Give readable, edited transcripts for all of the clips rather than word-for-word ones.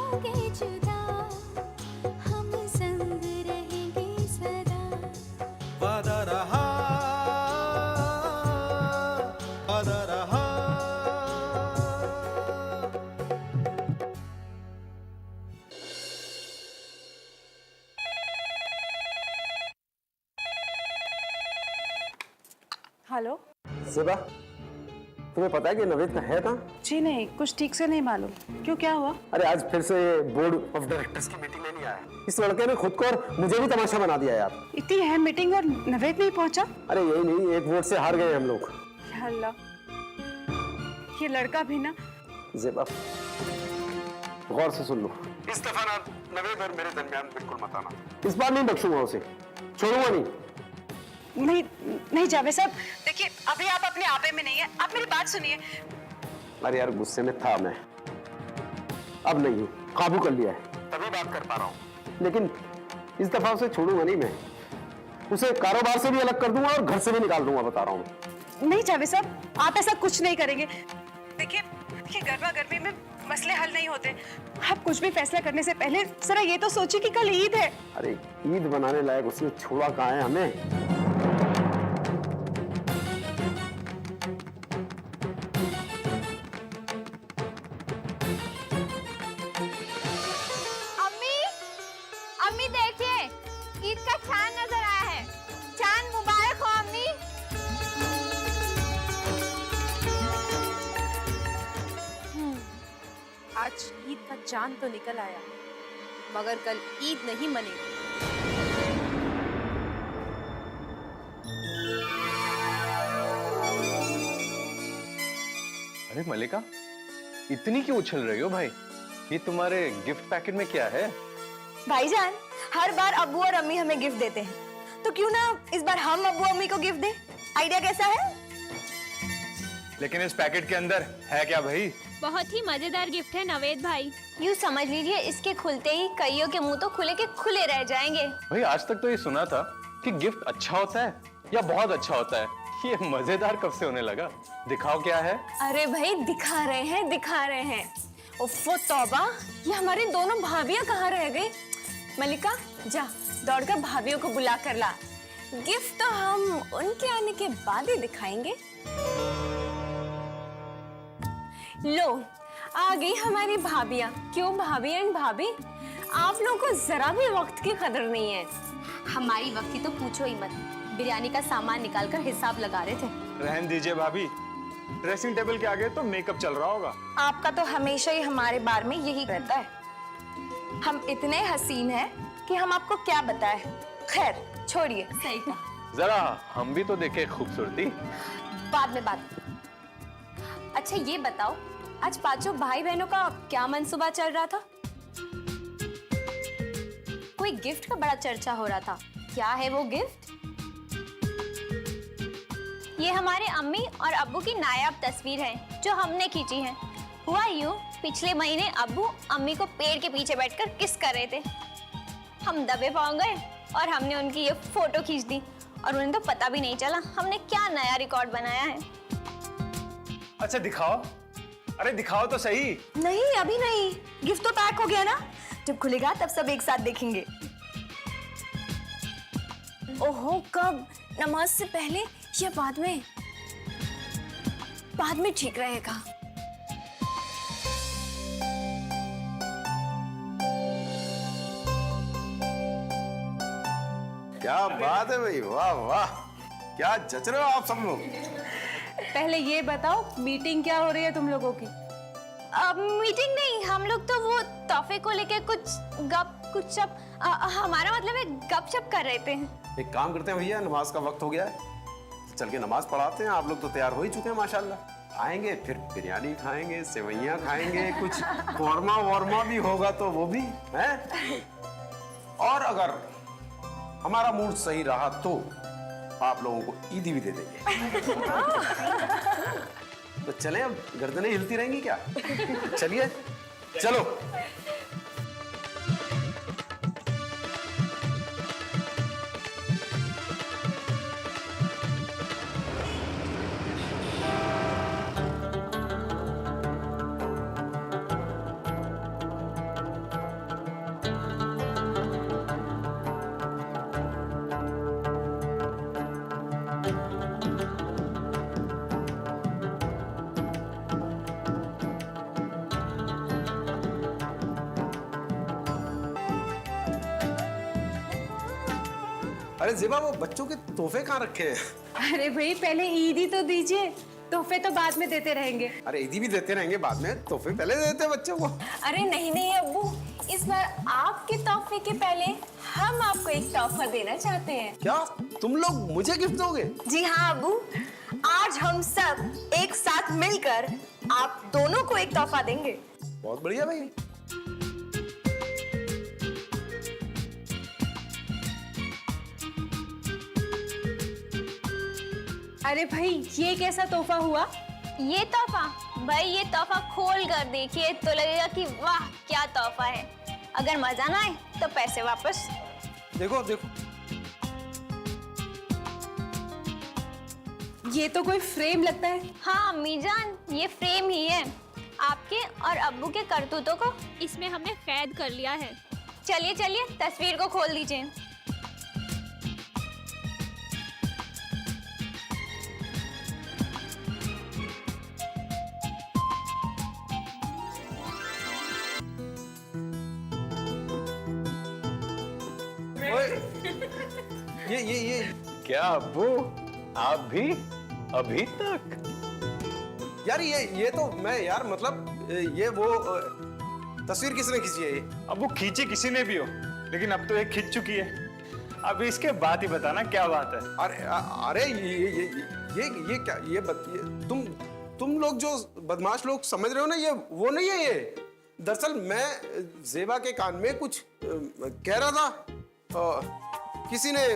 होंगे जुदा, हम संग रहेंगे सदा। वादा रहा, वादा रहा। हेलो ज़ेबा, तुम्हें पता है कि नवेद का है कहाँ? जी नहीं, कुछ ठीक से नहीं मालूम। क्यों, क्या हुआ? अरे आज फिर से बोर्ड ऑफ डायरेक्टर्स की मीटिंग में नहीं आया। इस लड़के ने खुद को और मुझे भी तमाशा बना दिया यार। इतनी अहम मीटिंग और नवेद नहीं पहुंचा? अरे यही नहीं, एक वोट से हार गए हम लोग। या अल्लाह, ये लड़का भी ना। ज़ेबा, गौर से सुन लो, इस दफा ना नवेद और मेरे दरमियान बिल्कुल मत आना। इस बार नहीं बख्शूंगा उसे, छोड़ूंगा नहीं। नहीं नहीं जावेद साहब, देखिए अभी आप अपने आपे में नहीं है, आप मेरी बात सुनिए। अरे यार गुस्से में था मैं, अब नहीं हूँ, काबू कर लिया है, तभी बात कर पा रहा हूँ। लेकिन इस दफा उसे छोड़ूंगा नहीं मैं, उसे कारोबार से भी अलग कर दूंगा और घर से भी निकाल दूंगा, बता रहा हूँ। नहीं जावेद साहब, आप ऐसा कुछ नहीं करेंगे। देखिए गर्मा गर्मी में मसले हल नहीं होते। आप कुछ भी फैसला करने से पहले जरा ये तो सोचिए कि कल ईद है। अरे ईद बनाने लायक उसने छोड़ा कहाँ है हमें? अम्मी देखिए, ईद का चांद नजर आया है। चांद मुबारक हो अम्मी। आज ईद का चांद तो निकल आया, मगर कल ईद नहीं मनेगी। अरे मलिका, इतनी क्यों उछल रही हो भाई? ये तुम्हारे गिफ्ट पैकेट में क्या है? भाईजान, हर बार अब्बू और अम्मी हमें गिफ्ट देते हैं, तो क्यों ना इस बार हम अब्बू अम्मी को गिफ्ट दें? आइडिया कैसा है? लेकिन इस पैकेट के अंदर है क्या भाई? बहुत ही मजेदार गिफ्ट है नवेद भाई। यूँ समझ लीजिए, इसके खुलते ही कईयों के मुंह तो खुले के खुले रह जाएंगे। भाई आज तक तो ये सुना था कि गिफ्ट अच्छा होता है या बहुत अच्छा होता है, ये मजेदार कब से होने लगा? दिखाओ क्या है। अरे भाई दिखा रहे हैं, दिखा रहे हैं। उफ़्फ़ो तौबा, ये हमारी दोनों भाभियां कहाँ रह गई? मलिका जा, दौड़कर भाभियों को बुला कर ला। गिफ्ट तो हम उनके आने के बाद ही दिखाएंगे। लो, आ गई हमारी भाभियां। क्यों भाभी एंड भाभी, आप लोगों को जरा भी वक्त की कदर नहीं है। हमारी वक्त की तो पूछो ही मत, बिरयानी का सामान निकालकर हिसाब लगा रहे थे। रहने दीजिए भाभी, ड्रेसिंग टेबल के आगे तो मेकअप चल रहा होगा। आपका तो हमेशा ही हमारे बारे में यही रहता है। हम इतने हसीन हैं कि हम आपको क्या बताएं। खैर छोड़िए। सही कहा। जरा हम भी तो देखे खूबसूरती। बाद में बात। अच्छा ये बताओ, आज पांचों भाई बहनों का क्या मंसूबा चल रहा था? कोई गिफ्ट का बड़ा चर्चा हो रहा था, क्या है वो गिफ्ट? ये हमारे अम्मी और अब्बू की नायाब तस्वीर है जो हमने खींची है। हुआ यूं, पिछले महीने अब्बू अम्मी को पेड़ के पीछे बैठकर किस कर रहे थे। हम दबे पाँव गए और हमने उनकी ये फोटो खींच दी और उन्हें तो पता भी नहीं चला हमने क्या नया रिकॉर्ड बनाया है। अच्छा दिखाओ, अरे दिखाओ तो सही। नहीं अभी नहीं, गिफ्ट तो पैक हो गया ना, जब खुलेगा तब सब एक साथ देखेंगे। ओहो, कब? नमाज से पहले या बाद में? बाद में ठीक रहेगा। क्या बात है भाई, वाह वाह, क्या जच रहे हो आप सब लोग। पहले ये बताओ, मीटिंग क्या हो रही है तुम लोगों की? मीटिंग नहीं, हम लोग तो वो तोहफे को लेके कुछ हमारा मतलब है गपशप कर रहे थे। एक काम करते हैं भैया, नमाज का वक्त हो गया है, चल के नमाज पढ़ाते हैं। आप लोग तो तैयार हो ही चुके हैं माशाल्लाह। आएंगे फिर बिरयानी खाएंगे, सेवइयां खाएंगे, कुछ कौरमा वौरमा भी होगा तो वो भी है। और अगर हमारा मूड सही रहा तो आप लोगों को ईदी भी दे देंगे। तो चलें, अब गर्दनें हिलती रहेंगी क्या? चलिए चलो। अरे ज़ेबा, वो बच्चों के तोहफे कहाँ रखे हैं? अरे भाई पहले ईद ही तो दीजिए, तोहफे तो बाद में देते रहेंगे। अरे ईदी भी देते रहेंगे, बाद में तोहफे पहले देते हैं बच्चों को। अरे नहीं नहीं अब्बू, इस बार आपके तोहफे के पहले हम आपको एक तोहफा देना चाहते हैं। क्या तुम लोग मुझे गिफ्ट दोगे? जी हाँ अब्बू, आज हम सब एक साथ मिलकर आप दोनों को एक तोहफा देंगे। बहुत बढ़िया भाई। अरे भाई ये कैसा तोहफा हुआ? ये तोहफा भाई, ये तोहफा खोल कर देखिए तो लगेगा कि वाह क्या तोहफा है। अगर मजा ना आए तो पैसे वापस। देखो देखो, ये तो कोई फ्रेम लगता है। हाँ अम्मी जान, ये फ्रेम ही है। आपके और अब्बू के करतूतों को इसमें हमने कैद कर लिया है। चलिए चलिए तस्वीर को खोल दीजिए। ये क्या अब्बू, आप भी अभी तक? यार ये तो मैं यार मतलब ये वो तस्वीर किसने खींची है ये? अब वो खींची किसी ने भी हो, लेकिन अब तो एक खींच चुकी है। अब इसके बाद ही बताना क्या बात है। अरे ये क्या ये तुम लोग जो बदमाश लोग समझ रहे हो ना, ये वो नहीं है। ये दरअसल मैं ज़ेबा के कान में कुछ कह रहा था। किसी ने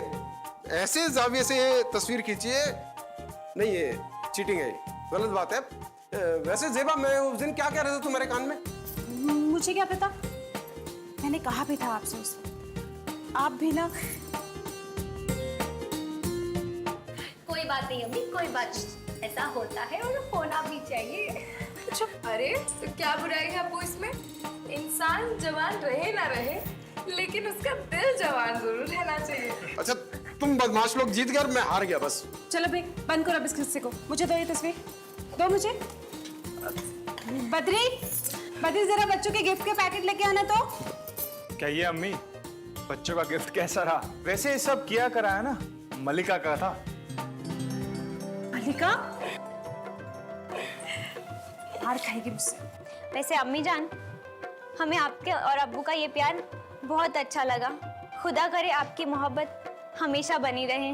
ऐसे जाविये से ये तस्वीर खींची है। नहीं, ये चीटिंग है, गलत बात है। वैसे ज़ेबा, मैं उस दिन क्या कह रहा था तुम्हारे कान में? मुझे क्या पता, मैंने कहा भी था आपसे उस वक्त। आप भी ना। कोई बात नहीं अम्मी, कोई बात नहीं, ऐसा होता है और होना भी चाहिए। अरे तो क्या बुराई है अब्बू इसमें? इंसान जवान रहे ना रहे, लेकिन उसका दिल जवान जरूर रहना चाहिए। अच्छा, तुम बदमाश लोग जीत गए और मैं हार गया बस। चलो भाई बंद करो अब इस किस्से को। मुझे दो ये तस्वीर, दो मुझे। बद्री, बद्री जरा बच्चों के गिफ्ट के पैकेट लेके आना तो। क्या ये अम्मी, बच्चों का गिफ्ट कैसा रहा? वैसे ये सब किया करा है ना, मलिका का था। मलिका मार खाएगी मुझसे। वैसे अम्मी जान, हमें आपके और अब्बू का ये प्यार बहुत अच्छा लगा। खुदा करे आपकी मोहब्बत हमेशा बनी रहे।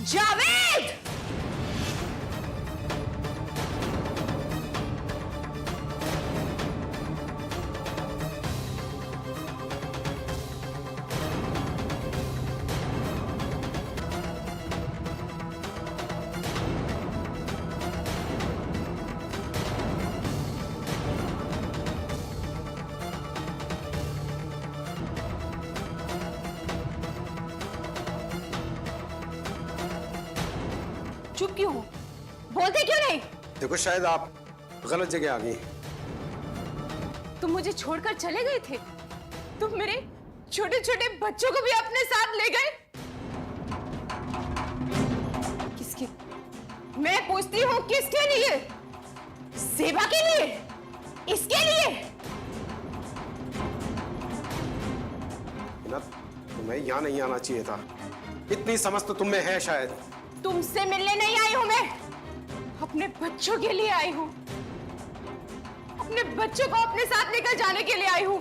जावेद! चुप क्यों हो? बोलते क्यों नहीं? देखो, शायद आप गलत जगह आ गई। तुम मुझे छोड़कर चले गए थे? तुम मेरे छोटे छोटे बच्चों को भी अपने साथ ले गए? किसके? मैं पूछती हूँ किसके लिए? ज़ेबा के लिए? इसके लिए? ना, तुम्हें यहाँ नहीं आना चाहिए था। इतनी समझ तो तुम में है शायद। तुमसे मिलने नहीं आई हूं मैं, अपने बच्चों के लिए आई हूं। अपने बच्चों को अपने साथ लेकर जाने के लिए आई हूं।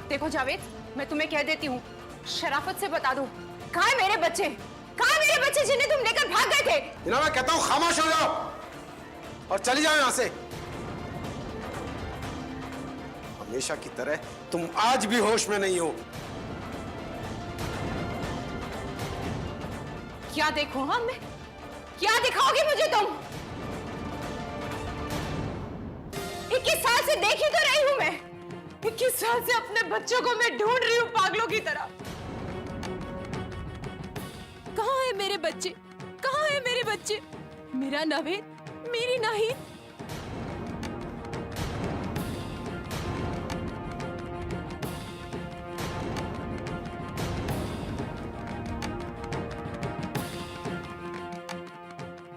देखो जावेद, मैं तुम्हें कह देती हूँ, शराफत से बता दूं, कहाँ है मेरे बच्चे? कहाँ है मेरे बच्चे जिन्हें तुम लेकर भाग गए थे? इना, मैं कहता हूँ खामोश हो जाओ और चली जाओ यहाँ से। हमेशा की तरह तुम आज भी होश में नहीं हो। क्या देखो? हाँ, मैं क्या दिखाओगे मुझे तुम? 21 साल से देख ही तो रही हूं मैं। 21 साल से अपने बच्चों को मैं ढूंढ रही हूँ पागलों की तरह। कहाँ है मेरे बच्चे? कहाँ है मेरे बच्चे? मेरा नवेद, मेरी नहीं।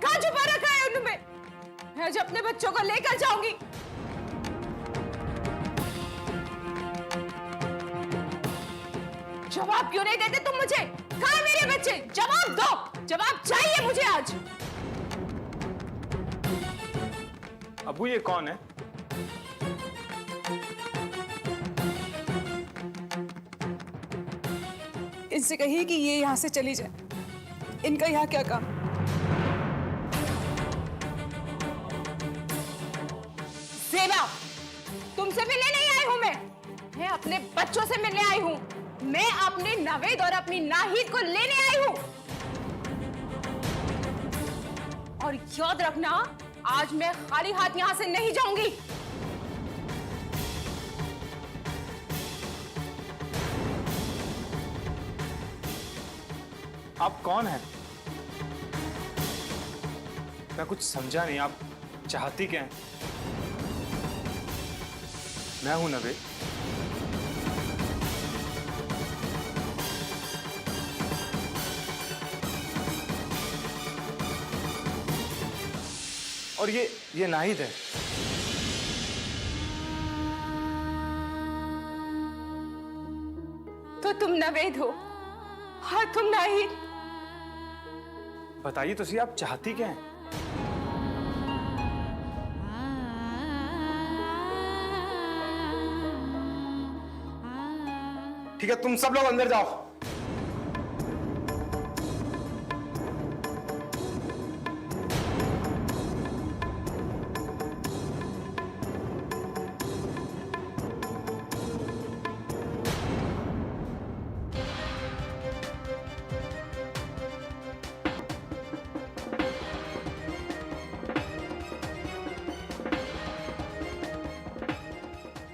कहाँ छुपा रखा है उन्होंने? मैं आज अपने बच्चों को लेकर जाऊंगी। जवाब क्यों नहीं देते तुम मुझे? कहाँ है मेरे बच्चे? जवाब दो, जवाब चाहिए मुझे आज। अबू ये कौन है? इनसे कहिए कि ये यहाँ से चली जाए। इनका यहाँ क्या काम? सेवा, तुमसे मिलने नहीं आई हूँ मैं अपने बच्चों से मिलने आई हूँ। मैं अपने नवेद और अपनी नाहिद को लेने आई हूँ। और याद रखना, आज मैं खाली हाथ यहाँ से नहीं जाऊंगी। आप कौन हैं? मैं कुछ समझा नहीं, आप चाहती क्या हैं? मैं हूं नवे। और ये नाहिद है। तो तुम नवेद हो? हाँ, तुम नाहिद। बताइए तो सही, आप चाहती क्या हैं? ठीक है, तुम सब लोग अंदर जाओ।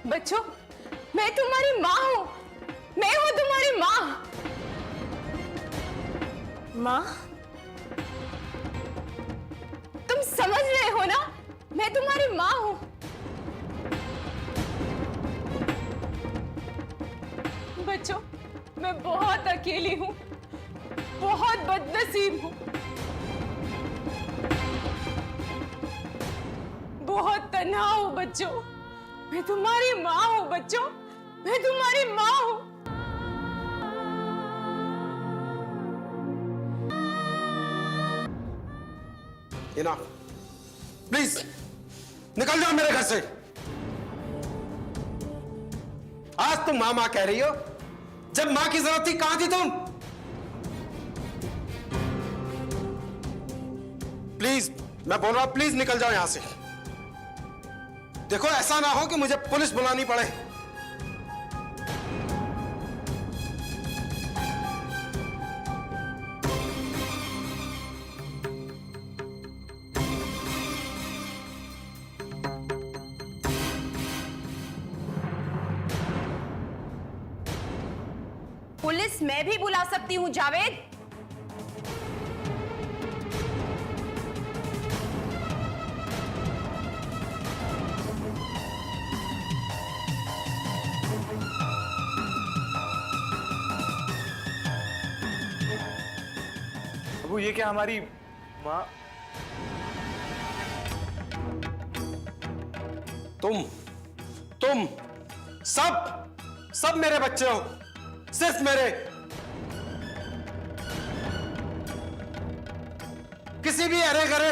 बच्चों, मैं तुम्हारी माँ हूं। मैं हूं तुम्हारी माँ। माँ, तुम समझ रहे हो ना? मैं तुम्हारी माँ हूं। बच्चों, मैं बहुत अकेली हूं, बहुत बदनसीब हूं, बहुत तन्हा हूं। बच्चों, मैं तुम्हारी माँ हूं। बच्चों, मैं तुम्हारी माँ हूं। हिना, प्लीज निकल जाओ मेरे घर से। आज तुम माँ माँ कह रही हो, जब माँ की जरूरत थी कहां थी तुम? प्लीज, मैं बोल रहा हूं, प्लीज निकल जाओ यहां से। देखो, ऐसा ना हो कि मुझे पुलिस बुलानी पड़े। पुलिस मैं भी बुला सकती हूँ जावेद। अबू ये क्या हमारी माँ? तुम सब मेरे बच्चे हो, सिर्फ मेरे। किसी भी अरे गरे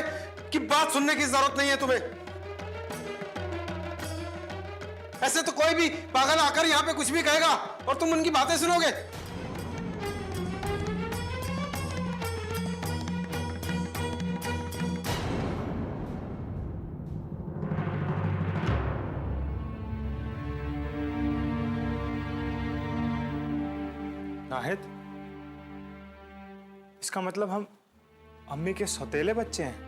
की बात सुनने की जरूरत नहीं है तुम्हें। ऐसे तो कोई भी पागल आकर यहां पे कुछ भी कहेगा और तुम उनकी बातें सुनोगे। नाहिद, इसका मतलब हम अम्मी के सौतेले बच्चे हैं।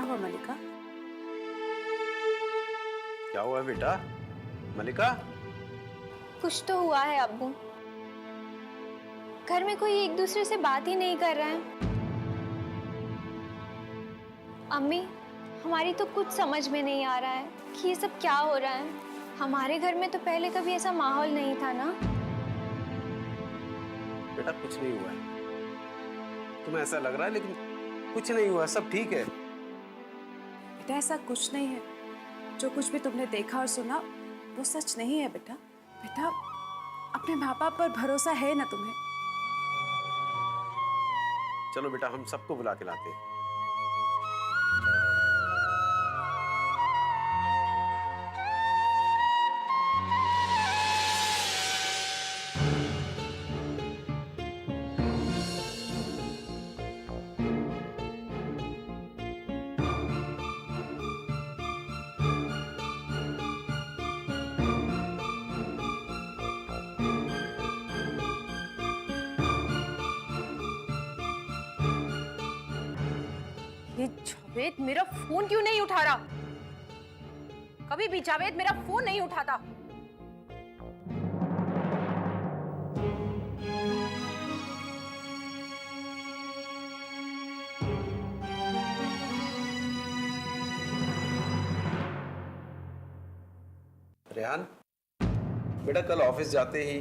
हुआ मलिका? क्या हुआ बेटा? मलिका? कुछ तो हुआ है अब्बू। घर में कोई एक दूसरे से बात ही नहीं कर रहा है। अम्मी, हमारी तो कुछ समझ में नहीं आ रहा है कि ये सब क्या हो रहा है। हमारे घर में तो पहले कभी ऐसा माहौल नहीं था ना। बेटा कुछ नहीं हुआ है, तुम्हें ऐसा लग रहा है, लेकिन कुछ नहीं हुआ, सब ठीक है। बेटा ऐसा कुछ नहीं है। जो कुछ भी तुमने देखा और सुना वो सच नहीं है बेटा। बेटा अपने माँ बाप पर भरोसा है ना तुम्हें? चलो बेटा हम सबको बुला के लाते हैं। ये जावेद मेरा फोन क्यों नहीं उठा रहा? कभी भी जावेद मेरा फोन नहीं उठाता। रेहान बेटा कल ऑफिस जाते ही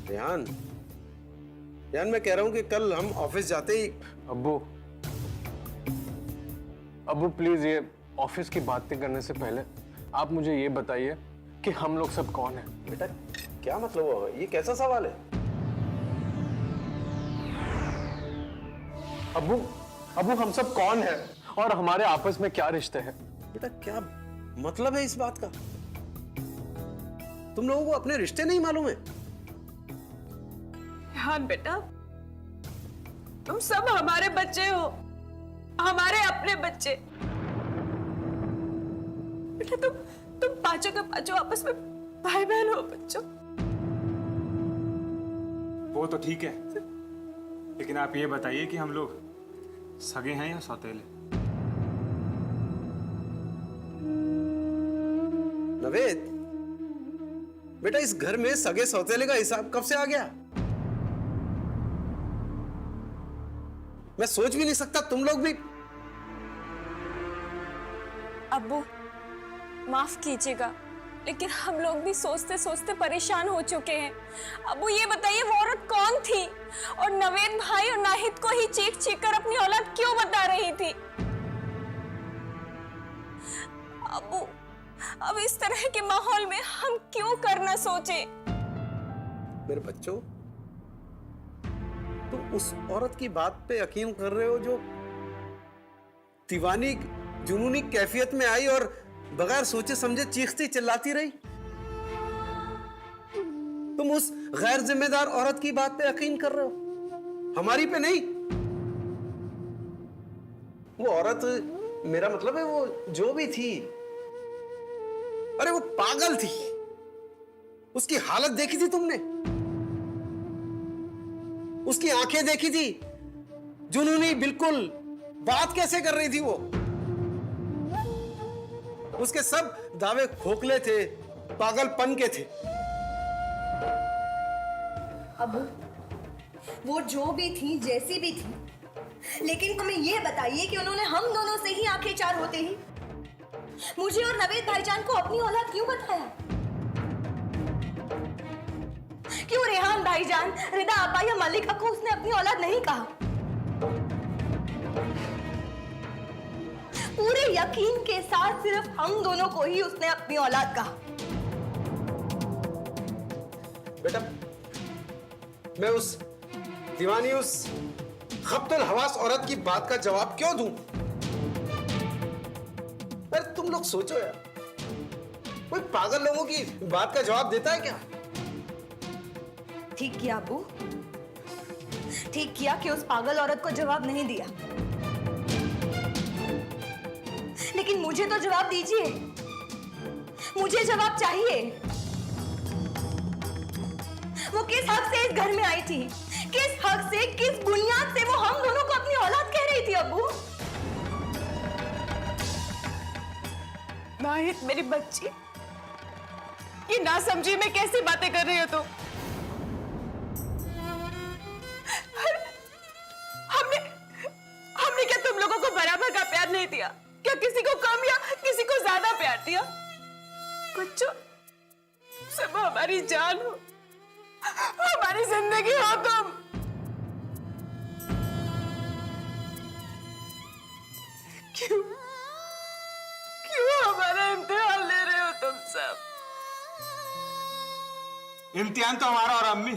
रेहान रेहान मैं कह रहा हूं कि कल हम ऑफिस जाते ही अब्बू, अब्बू प्लीज ये ऑफिस की बातें करने से पहले आप मुझे ये बताइए कि हम लोग सब कौन हैं? बेटा क्या मतलब होगा? ये कैसा सवाल है? अब्बू, अब्बू हम सब कौन हैं और हमारे आपस में क्या रिश्ते हैं? बेटा क्या मतलब है इस बात का? तुम लोगों को अपने रिश्ते नहीं मालूम है? हाँ बेटा, तुम सब हमारे बच्चे हो, हमारे अपने बच्चे। बेटा तुम पांचों के पांचों आपस में भाई बहन हो बच्चों। वो तो ठीक है, लेकिन आप ये बताइए कि हम लोग सगे हैं या सौतेले? नवेद बेटा इस घर में सगे सौतेले का हिसाब कब से आ गया? मैं सोच भी नहीं सकता तुम लोग भी। अब्बू माफ कीजिएगा, लेकिन हम लोग भी सोचते सोचते परेशान हो चुके हैं। अब्बू ये बताइए वो औरत कौन थी और नवेद भाई और नाहिद को ही चीख चीख कर अपनी औलाद क्यों बता रही थी? अब्बू अब इस तरह के माहौल में हम क्यों करना सोचे? मेरे बच्चों तुम उस औरत की बात पे यकीन कर रहे हो जो दीवानी जुनूनी कैफियत में आई और बगैर सोचे समझे चीखती चिल्लाती रही? तुम उस गैर जिम्मेदार औरत की बात पे यकीन कर रहे हो, हमारी पे नहीं? वो औरत, मेरा मतलब है वो जो भी थी, अरे वो पागल थी। उसकी हालत देखी थी तुमने? उसकी आंखें देखी थी? जुनूनी बिल्कुल, बात कैसे कर रही थी वो? उसके सब दावे खोखले थे, पागलपन के थे। अबू वो जो भी थी, जैसी भी थी, लेकिन हमें ये बताइए कि उन्होंने हम दोनों से ही आंखें चार होते ही मुझे और नवेद भाईजान को अपनी औलाद क्यों बताया? क्यों रेहान भाईजान, रिदा आपा या मलिका को उसने अपनी औलाद नहीं कहा? पूरे यकीन के साथ सिर्फ हम दोनों को ही उसने अपनी औलाद कहा। बेटा मैं उस दीवानी, उस खब्तुल हवास औरत की बात का जवाब क्यों दूं? अरे तुम लोग सोचो यार, कोई पागल लोगों की बात का जवाब देता है क्या? ठीक किया अबू, ठीक किया कि उस पागल औरत को जवाब नहीं दिया। लेकिन मुझे तो जवाब दीजिए, मुझे जवाब चाहिए। वो किस हक से इस घर में आई थी? किस हक से, किस बुनियाद से वो हम दोनों को अपनी औलाद कह रही थी अबू? नाहिद मेरी बच्ची, ये ना समझी में कैसी बातें कर रही हो तुम? हमने क्या तुम लोगों को बराबर का प्यार नहीं दिया? क्या किसी को कम या किसी को ज्यादा प्यार दिया? बच्चों, सब हमारी जान हो, हमारी जिंदगी हो तुम। क्यों हमारा इम्तिहान ले रहे हो तुम सब? इम्तिहान तो हमारा। और अम्मी,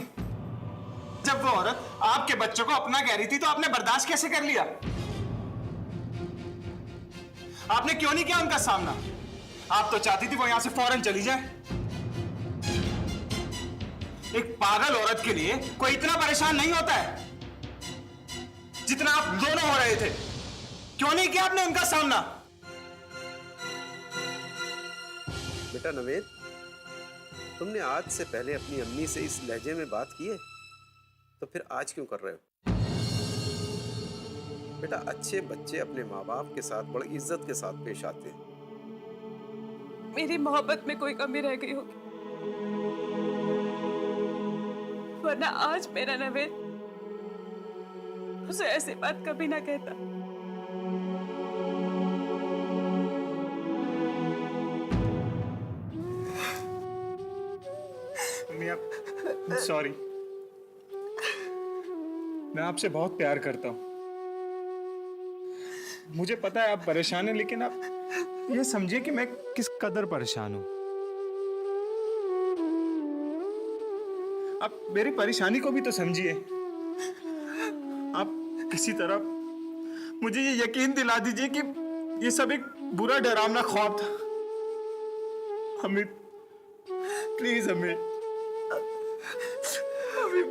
जब वो औरत आपके बच्चों को अपना कह रही थी तो आपने बर्दाश्त कैसे कर लिया? आपने क्यों नहीं किया उनका सामना? आप तो चाहती थी वो यहां से फौरन चली जाए। एक पागल औरत के लिए कोई इतना परेशान नहीं होता है जितना आप दोनों हो रहे थे। क्यों नहीं किया आपने उनका सामना? बेटा नवेद, तुमने आज से पहले अपनी अम्मी से इस लहजे में बात की है, तो फिर आज क्यों कर रहे हो? बेटा, अच्छे बच्चे अपने माँ बाप के साथ बड़ी इज्जत के साथ पेश आते हैं। मेरी मोहब्बत में कोई कमी रह गई होगी, वरना आज मेरा नवेद उसे ऐसी बात कभी ना कहता। सॉरी, मैं आपसे बहुत प्यार करता हूं। मुझे पता है आप परेशान हैं, लेकिन आप ये समझिए कि मैं किस कदर परेशान हूं। आप मेरी परेशानी को भी तो समझिए। आप किसी तरह मुझे ये यकीन दिला दीजिए कि ये सब एक बुरा डरावना ख्वाब था। हमें प्लीज, हमें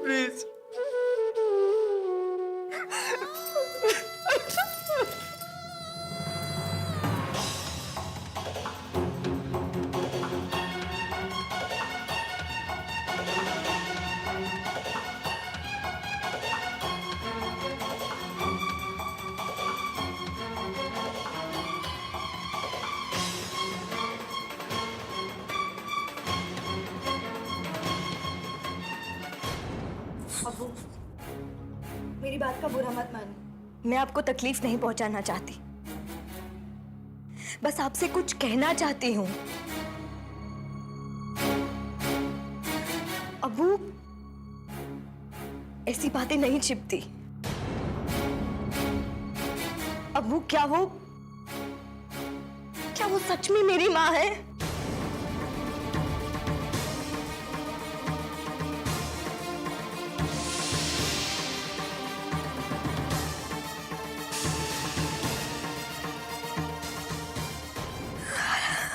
प्लीज। अबू, मेरी बात का बुरा मत मानो। मैं आपको तकलीफ नहीं पहुंचाना चाहती, बस आपसे कुछ कहना चाहती हूँ। अबू, ऐसी बातें नहीं छिपती। अबू, क्या वो सच में मेरी माँ है?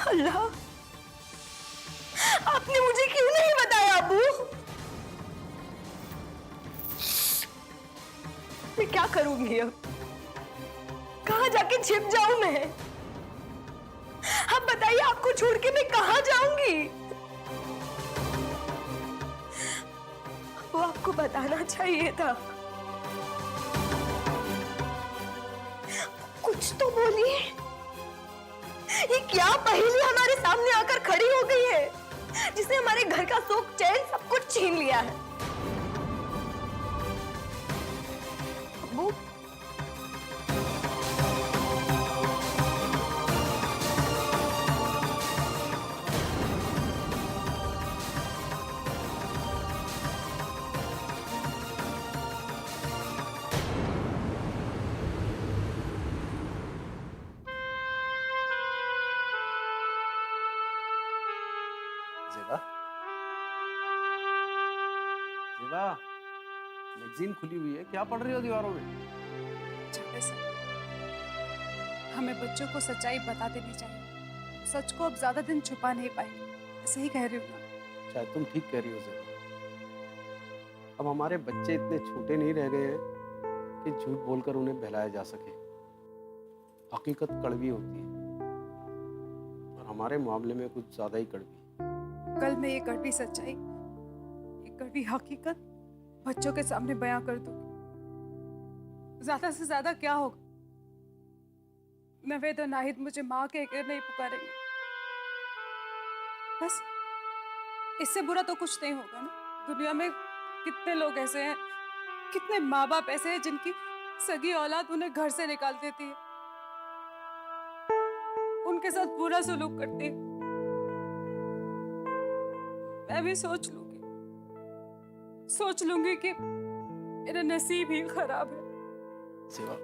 अल्लाह, आपने मुझे क्यों नहीं बताया अबू? मैं क्या करूंगी अब? कहाँ जाके छिप जाऊं मैं? आप बताइए, आपको छोड़ के मैं कहाँ जाऊंगी? वो आपको बताना चाहिए था। कुछ तो बोलिए। ये क्या पहेली हमारे सामने आकर खड़ी हो गई है, जिसने हमारे घर का सुख चैन सब कुछ छीन लिया है? अब्बू, जेबा, मैगजीन खुली हुई है, क्या पढ़ रही हो दीवारों में? हमें बच्चों को सच्चाई बता देनी चाहिए। सच को अब ज्यादा दिन छुपा नहीं पाएंगे। सही कह रही हूँ ना? शायद तुम ठीक कह रही हो जेबा। अब हमारे बच्चे इतने छोटे नहीं रह गए हैं कि झूठ बोलकर उन्हें बहलाया जा सके। हकीकत कड़वी होती है, और हमारे मामले में कुछ ज्यादा ही कड़वी। कल मैं ये कड़वी सच्चाई, ये कड़वी हकीकत बच्चों के सामने बयां कर दूंगी। ज्यादा से ज्यादा क्या होगा? नवेद और नाहिद मुझे माँ कहकर नहीं पुकारेंगे, बस इससे बुरा तो कुछ नहीं होगा ना। दुनिया में कितने लोग ऐसे हैं, कितने माँ बाप ऐसे हैं जिनकी सगी औलाद उन्हें घर से निकाल देती है, उनके साथ बुरा सलूक करती है। मैं भी सोच लूंगी कि मेरा नसीब ही खराब है। सेवा,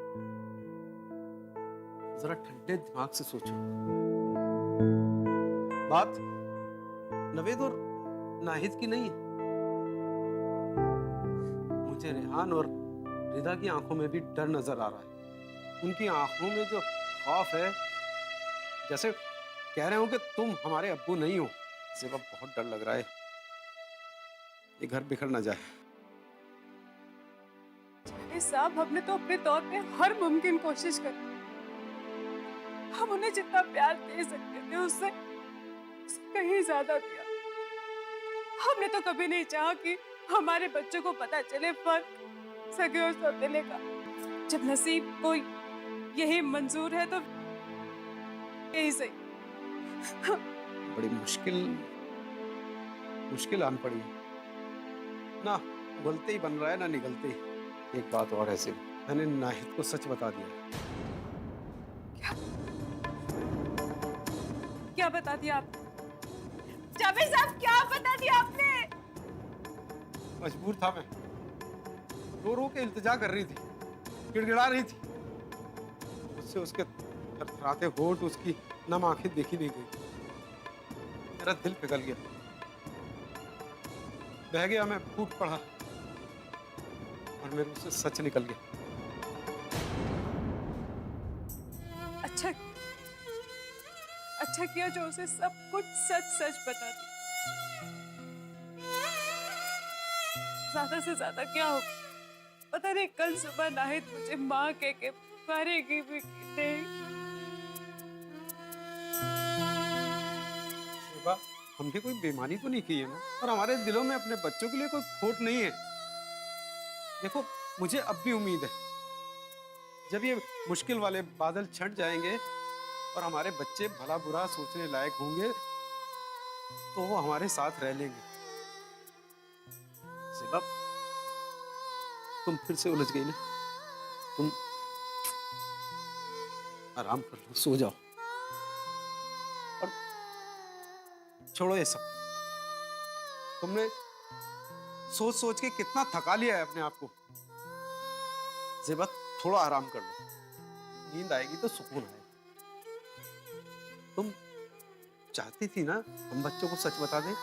जरा ठंडे दिमाग से सोचो। बात नवेद और नाहिद की नहीं है। मुझे रेहान और रिदा की आंखों में भी डर नजर आ रहा है। उनकी आंखों में जो खौफ है, जैसे कह रहे हो कि तुम हमारे अब्बू नहीं हो। सेवा, बहुत डर लग रहा है ये घर बिखर ना जाए। साहब, हमने तो अपने तौर पे हर मुमकिन कोशिश करी। हम उन्हें जितना प्यार दे सकते थे उससे कहीं ज्यादा दिया। हमने तो कभी नहीं चाहा कि हमारे बच्चों को पता चले फर्क सगे और सौतेले का। जब नसीब को यही मंजूर है तो यही सही। बड़ी मुश्किल आन पड़ी ना, उगलते ही बन रहा है ना निगलते ही। एक बात और ऐसे, मैंने नाहिद को सच बता दिया। क्या बता दिया आपने? जावेद साहब, क्या बता दिया आपने? मजबूर था मैं। रो रो के इल्तिजा कर रही थी, गिड़गिड़ा रही थी। उससे उसके थरथराते होंठ, उसकी नम आंखें देखी नहीं गई। मेरा दिल पिघल गया, बह गया, मैं फूट पड़ा और मेरे मुंह से सच निकल गया। अच्छा किया जो उसे सब कुछ सच बता दी। ज्यादा से ज्यादा क्या हो, पता नहीं कल सुबह नाहिद मुझे माँ कह के मारेगी भी नहीं। हमने कोई बेईमानी तो नहीं की है ना, और हमारे दिलों में अपने बच्चों के लिए कोई खोट नहीं है। देखो, मुझे अब भी उम्मीद है, जब ये मुश्किल वाले बादल छंट जाएंगे और हमारे बच्चे भला बुरा सोचने लायक होंगे तो वो हमारे साथ रह लेंगे। सेबा, तुम फिर से उलझ गई ना। तुम आराम कर लो, सो जाओ और छोड़ो ये सब। तुमने सोच सोच के कितना थका लिया है अपने आप को। ज़ेबा, थोड़ा आराम कर लो, नींद आएगी तो सुकून आएगा। तुम चाहती थी ना हम बच्चों को सच बता दें। अब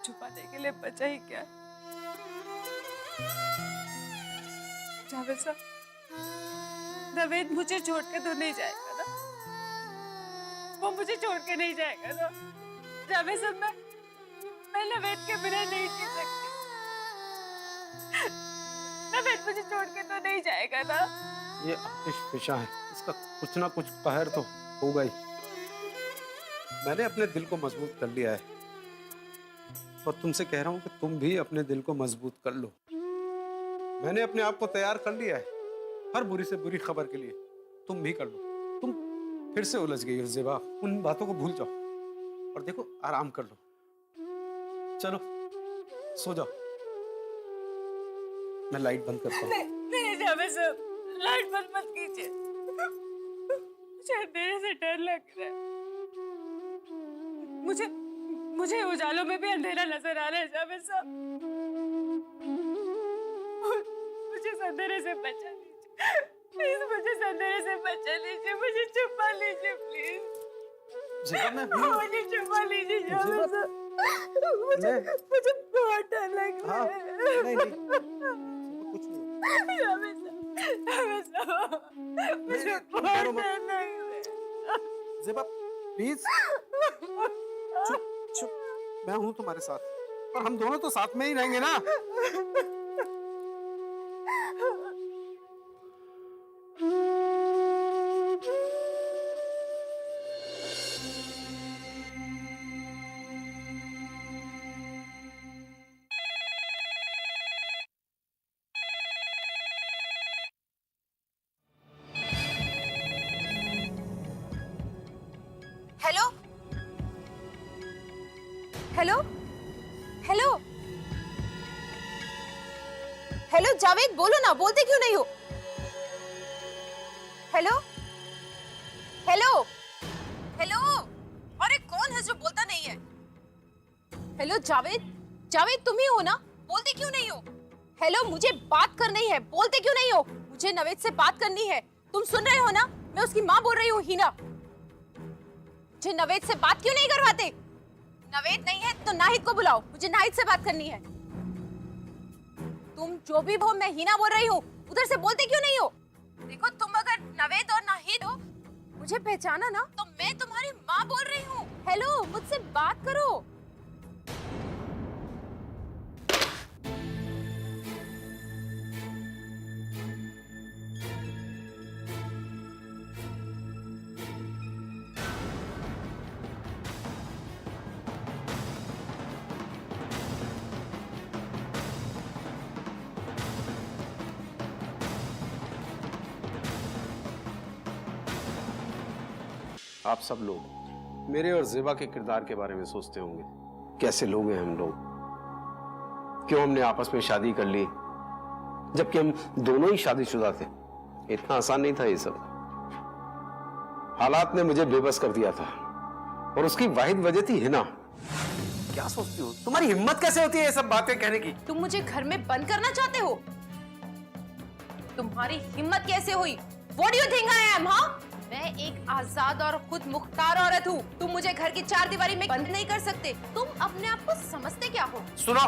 छुपाने के लिए बचा ही क्या? जावेद साहब, नवेद मुझे छोड़ के तो नहीं जाएगा ना? वो मुझे छोड़ के नहीं जाएगा ना? जावेद साहब, मैं नवेद के बिना नहीं जी सकती। नवेद मुझे छोड़ के तो नहीं जाएगा ना? ये आतिश फिशा है, इसका कुछ ना कुछ कहर तो होगा ही। मैंने अपने दिल को मजबूत कर लिया है और तुमसे कह रहा हूं कि तुम भी अपने दिल को मजबूत कर लो। मैंने अपने आप को तैयार कर लिया है हर बुरी से बुरी खबर के लिए। तुम भी कर लो। तुम फिर से उलझ गई हो ज़ेबा, उन बातों को भूल जाओ और देखो, आराम कर लो। चलो सो जाओ, मैं लाइट बंद करता हूँ। नहीं जावेद साहब, लाइट बंद मत कीजिए, मुझे अंधेरे से डर लग रहा है। मुझे उजालों में भी अंधेरा नजर आ रहा है जावेद साहब। मुझे इस अंधेरे से बचा लीजिए प्लीज, मुझे इस अंधेरे से बचा लीजिए, मुझे छुपा लीजिए प्लीज। मुझे छुपा लीजिए जावेद साहब, मुझे बहुत डर लग रहा है। नहीं, कुछ नहीं। जावेद साहब, मुझे बहुत डर लग रहा है। ज़ेबा, प्लीज चुप, मैं हूं तुम्हारे साथ और हम दोनों तो साथ में ही रहेंगे ना। Hello, hello hello hello Javed, बोलो ना, बोलते क्यों नहीं हो? हेलो हेलो हेलो, अरे कौन है जो बोलता नहीं है? हेलो जावेद, जावेद तुम ही हो ना? बोलते क्यों नहीं हो? हेलो, मुझे बात करनी है, बोलते क्यों नहीं हो? मुझे नवेद से बात करनी है, तुम सुन रहे हो ना? मैं उसकी माँ बोल रही हूँ, हीना। मुझे नवेद से बात क्यों नहीं करवाते? नवेद नहीं है तो नाहिद को बुलाओ, मुझे नाहिद से बात करनी है। तुम जो भी हो, मैं हीना बोल रही हूँ, उधर से बोलते क्यों नहीं हो? देखो, तुम अगर नवेद और नाहिद हो, मुझे पहचाना ना, तो मैं तुम्हारी माँ बोल रही हूँ। हेलो, मुझसे बात करो। आप सब लोग मेरे और ज़ेबा के किरदार के बारे में सोचते होंगे, कैसे लोग हैं हम लोग, क्यों हमने आपस में शादी कर ली जबकि हम दोनों ही शादीशुदा थे। इतना आसान नहीं था ये सब। हालात ने मुझे बेबस कर दिया था और उसकी वाहिद वजह थी हिना। क्या सोचती हो? तुम्हारी हिम्मत कैसे होती है ये सब बातें कहने की? तुम मुझे घर में बंद करना चाहते हो? तुम्हारी हिम्मत कैसे हुई? What do you think I am, हाँ? मैं एक आजाद और खुद मुख्तार औरत हूँ। तुम मुझे घर की चार दीवारी में बंद नहीं कर सकते। तुम अपने आप को समझते क्या हो? सुनो,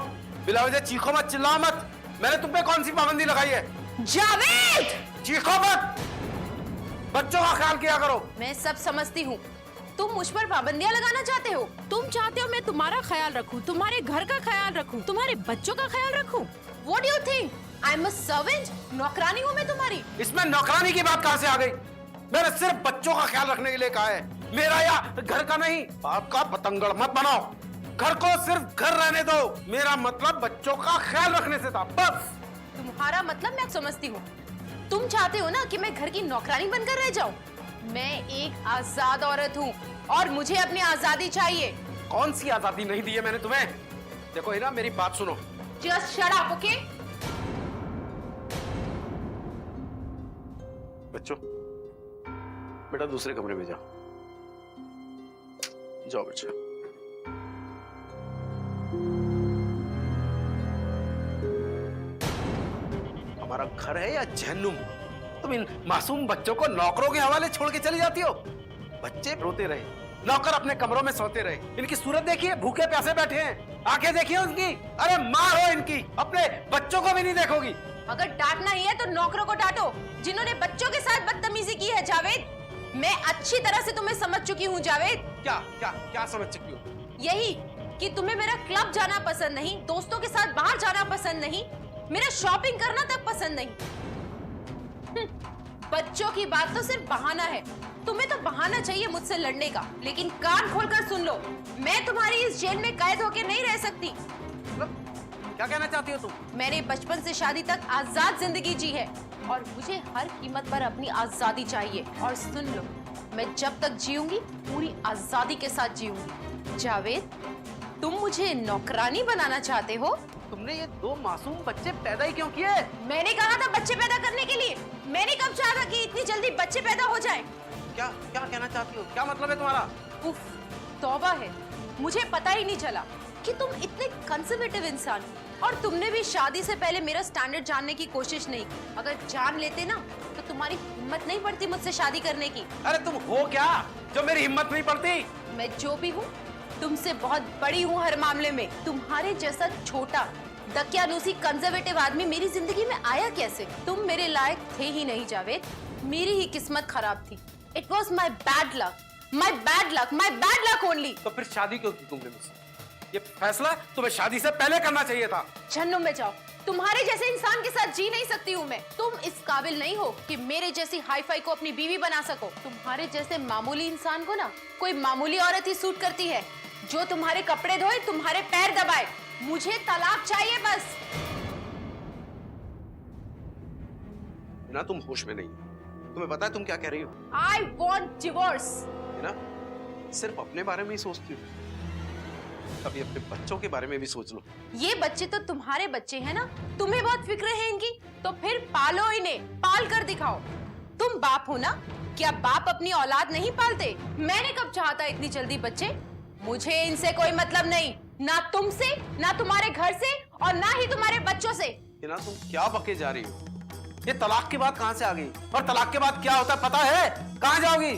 बिला वजह चीखो मत, चिल्लाओ मत। मैंने तुम पे कौन सी पाबंदी लगाई है? जावेद! चीखो मत, बच्चों का ख्याल किया करो। मैं सब समझती हूँ। तुम मुझ पर पाबंदियाँ लगाना चाहते हो। तुम चाहते हो मैं तुम्हारा ख्याल रखूं, तुम्हारे घर का ख्याल रखूं, तुम्हारे बच्चों का ख्याल रखूं। What do you think? I'm a servant? नौकरानी हूँ मैं तुम्हारी। इसमें नौकरानी की बात कहाँ से आ गई? मैंने सिर्फ बच्चों का ख्याल रखने के लिए कहा है, मेरा या घर का नहीं। आपका पतंगड़ मत बनाओ, घर को सिर्फ घर रहने दो। मेरा मतलब बच्चों का ख्याल रखने से था, बस। तुम्हारा मतलब मैं समझती हूँ। तुम चाहते हो ना कि मैं घर की नौकरानी बनकर रह जाऊं। मैं एक आजाद औरत हूँ और मुझे अपनी आजादी चाहिए। कौन सी आजादी नहीं दी है मैंने तुम्हें? देखो हिना, मेरी बात सुनो। Just shut up, okay? बच्चों, बेटा दूसरे कमरे में जाओ। जाओ बच्चा। हमारा घर है या जहन्नुम? तुम इन मासूम बच्चों को नौकरों के हवाले छोड़ के चली जाती हो। बच्चे रोते रहे, नौकर अपने कमरों में सोते रहे। इनकी सूरत देखिए, भूखे प्यासे बैठे हैं। आंखें देखिए उनकी। अरे माँ हो इनकी, अपने बच्चों को भी नहीं देखोगी। अगर डांटना ही है तो नौकरों को डांटो जिन्होंने बच्चों के साथ बदतमीजी की है। जावेद, मैं अच्छी तरह से तुम्हें समझ चुकी हूँ। जावेद, क्या क्या क्या समझ चुकी हो? यही कि तुम्हें मेरा क्लब जाना पसंद नहीं, दोस्तों के साथ बाहर जाना पसंद नहीं, मेरा शॉपिंग करना तक पसंद नहीं। बच्चों की बात तो सिर्फ बहाना है। तुम्हें तो बहाना चाहिए मुझसे लड़ने का, लेकिन कान खोलकर सुन लो, मैं तुम्हारी इस जेल में कैद होकर नहीं रह सकती। क्या कहना चाहती हो तुम? मैंने बचपन से शादी तक आजाद जिंदगी जी है और मुझे हर कीमत पर अपनी आजादी चाहिए। और सुन लो, मैं जब तक जीऊंगी पूरी आजादी के साथ जीऊंगी। जावेद, तुम मुझे नौकरानी बनाना चाहते हो? तुमने ये दो मासूम बच्चे पैदा ही क्यों किए? मैंने कहा था बच्चे पैदा करने के लिए। मैंने कब चाहा था कि इतनी जल्दी बच्चे पैदा हो जाएं? क्या क्या कहना चाहती हो? क्या मतलब है तुम्हारा? उफ, तौबा है, मुझे पता ही नहीं चला कि तुम इतने कंजर्वेटिव इंसान हो। और तुमने भी शादी से पहले मेरा स्टैंडर्ड जानने की कोशिश नहीं की। अगर जान लेते ना तो तुम्हारी हिम्मत नहीं पड़ती मुझसे शादी करने की। अरे तुम हो क्या जो मेरी हिम्मत नहीं पड़ती? मैं जो भी हूँ तुमसे बहुत बड़ी हूँ हर मामले में। तुम्हारे जैसा छोटा दकियानूसी कंजर्वेटिव आदमी मेरी जिंदगी में आया कैसे? तुम मेरे लायक थे ही नहीं जावेद, मेरी ही किस्मत खराब थी। It was my bad luck, my bad luck, my bad luck only. तो फिर शादी क्यों की तुमने मुझसे? ये फैसला तुम्हें शादी से पहले करना चाहिए था। जहन्नुम में जाओ, तुम्हारे जैसे इंसान के साथ जी नहीं सकती हूँ मैं। तुम इस काबिल नहीं हो कि मेरे जैसी हाई फाई को अपनी बीवी बना सको। तुम्हारे जैसे मामूली इंसान को ना कोई मामूली औरत ही सूट करती है, जो तुम्हारे कपड़े धोए, तुम्हारे पैर दबाए। मुझे तलाक चाहिए बस। ना तुम होश में नहीं, तुम्हें पता है तुम क्या कह रही हो? I want divorce। ना सिर्फ अपने बारे में ही सोचती हो। कभी अपने बच्चों के बारे में भी सोच लो। ये बच्चे तो तुम्हारे बच्चे हैं ना, तुम्हें बहुत फिक्र है इनकी, तो फिर पालो इन्हें, पाल कर दिखाओ। तुम बाप हो ना, क्या बाप अपनी औलाद नहीं पालते? मैंने कब चाहा था इतनी जल्दी बच्चे? मुझे इनसे कोई मतलब नहीं, ना तुमसे, ना तुम्हारे घर से, और ना ही तुम्हारे बच्चों से। हिना तुम क्या बके जा रही हो? ये तलाक की बात कहां से आ गई? और तलाक के बाद क्या होता है पता है? कहां जाओगी?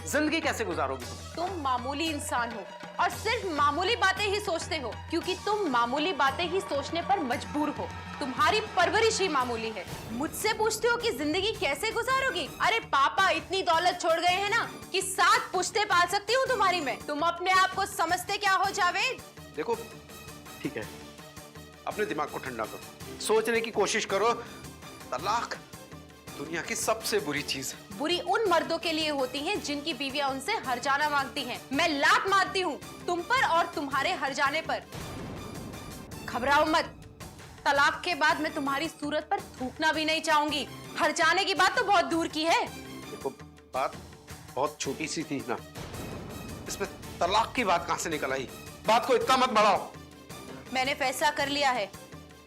जिंदगी कैसे गुजारोगी तुम मामूली इंसान हो और सिर्फ मामूली बातें ही सोचते हो, क्योंकि तुम मामूली बातें ही सोचने पर मजबूर हो। तुम्हारी परवरिश ही मामूली है। मुझसे पूछते हो कि जिंदगी कैसे गुजारोगी? अरे पापा इतनी दौलत छोड़ गए हैं ना कि 7 पुश्ते पाल सकती हूँ तुम्हारी मैं। तुम अपने आप को समझते क्या हो जावेद? देखो ठीक है, अपने दिमाग को ठंडा करो, सोचने की कोशिश करो। तलाक दुनिया की सबसे बुरी चीज है। बुरी उन मर्दों के लिए होती हैं जिनकी बीवियां उनसे हर्जाना मांगती हैं। मैं लात मारती हूँ तुम पर और तुम्हारे हर्जाने पर। घबराओ मत, तलाक के बाद मैं तुम्हारी सूरत पर थूकना भी नहीं चाहूंगी। हर्जाने की बात तो बहुत दूर की है। देखो बात बहुत छोटी सी थी ना, इसमें तलाक की बात कहां से निकल आई? बात को इतना मत बढ़ाओ। मैंने फैसला कर लिया है,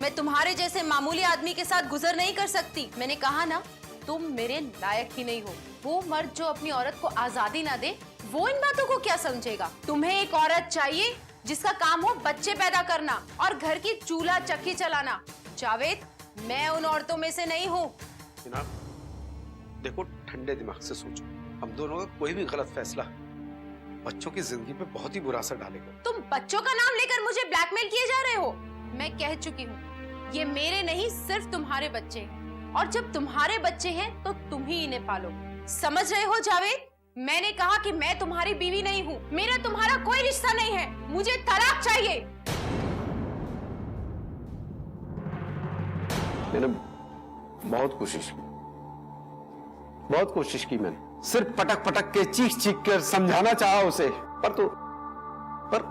मैं तुम्हारे जैसे मामूली आदमी के साथ गुजर नहीं कर सकती। मैंने कहा ना, तुम मेरे लायक ही नहीं हो। वो मर्द जो अपनी औरत को आजादी ना दे, वो इन बातों को क्या समझेगा? तुम्हें एक औरत चाहिए जिसका काम हो बच्चे पैदा करना और घर की चूल्हा चक्की चलाना। जावेद, मैं उन औरतों में से नहीं हूँ। देखो ठंडे दिमाग से सोचो, हम दोनों का कोई भी गलत फैसला बच्चों की जिंदगी पे बहुत ही बुरा असर डालेगा। तुम बच्चों का नाम लेकर मुझे ब्लैकमेल किए जा रहे हो। मैं कह चुकी हूँ, ये मेरे नहीं सिर्फ तुम्हारे बच्चे हैं, और जब तुम्हारे बच्चे हैं तो तुम ही इन्हें पालो। समझ रहे हो जावेद? मैंने कहा कि मैं तुम्हारी बीवी नहीं हूँ, मेरा तुम्हारा कोई रिश्ता नहीं है। मुझे तलाक चाहिए। मैंने बहुत कोशिश की मैंने, सिर्फ पटक पटक के चीख चीख कर समझाना चाहा उसे, पर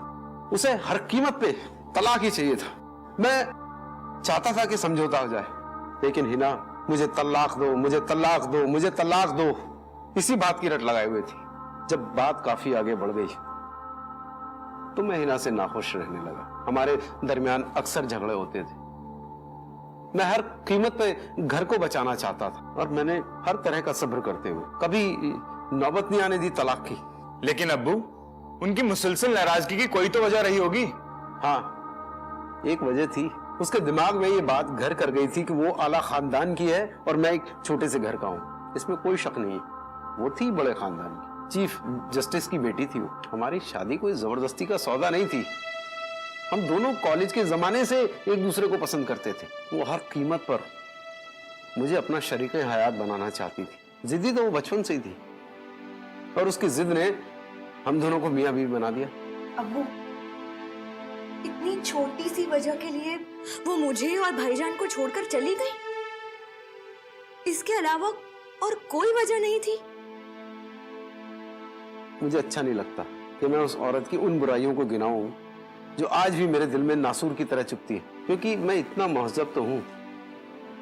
उसे हर कीमत पे तलाक ही चाहिए था। मैं चाहता था कि समझौता हो जाए, लेकिन हिना मुझे तलाक दो, मुझे तलाक दो, मुझे तलाक दो, इसी बात की रट लगाए हुए थी। जब बात काफी आगे बढ़ गई तो मैं हिना से नाखुश रहने लगा। हमारे दरमियान अक्सर झगड़े होते थे। मैं हर कीमत पे घर को बचाना चाहता था और मैंने हर तरह का सब्र करते हुए कभी नौबत नहीं आने दी तलाक की। लेकिन अब्बू, उनकी मुसलसल नाराजगी की कोई तो वजह रही होगी। हाँ, एक वजह थी। उसके दिमाग में ये बात घर कर गई थी कि वो आला खानदान की है और मैं एक छोटे से घर का हूँ। इसमें कोई शक नहीं है। वो थी बड़े खानदान की, चीफ जस्टिस की बेटी थी वो। हमारी शादी कोई जबरदस्ती का सौदा नहीं थी। हम दोनों कॉलेज के जमाने से एक दूसरे को पसंद करते थे। वो हर कीमत पर मुझे अपना शरीक हयात बनाना चाहती थी। जिद्दी तो वो बचपन से ही थी और उसकी जिद ने हम दोनों को मियां बीवी बना दिया। अब्बू, इतनी छोटी सी वजह के लिए वो मुझे और भाईजान को छोड़कर चली गई? इसके अलावा और कोई वजह नहीं थी? मुझे अच्छा नहीं लगता कि मैं उस औरत की उन बुराइयों को गिनाऊं जो आज भी मेरे दिल में नासूर की तरह चुभती है, क्योंकि मैं इतना महजब तो हूं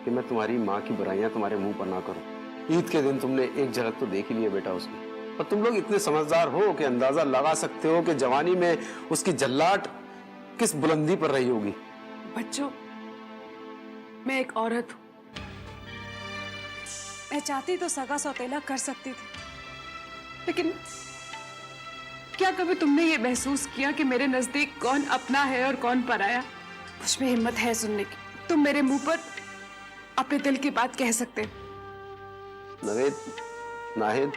कि मैं तुम्हारी माँ की बुराइयां तुम्हारे मुंह पर ना करूं। ईद के दिन तुमने एक झलक तो देख ही लिया बेटा उसकी, और तुम लोग इतने समझदार हो कि अंदाजा लगा सकते हो कि जवानी में उसकी जल्लाट किस बुलंदी पर रही होगी। बच्चों, मैं एक औरत हूँ। मैं चाहती तो सगा सौतेला कर सकती थी, लेकिन क्या कभी तुमने ये महसूस किया कि मेरे नजदीक कौन अपना है और कौन पराया? मुझ में हिम्मत है सुनने की। तुम मेरे मुंह पर अपने दिल की बात कह सकते हो। नवेद, नाहिद,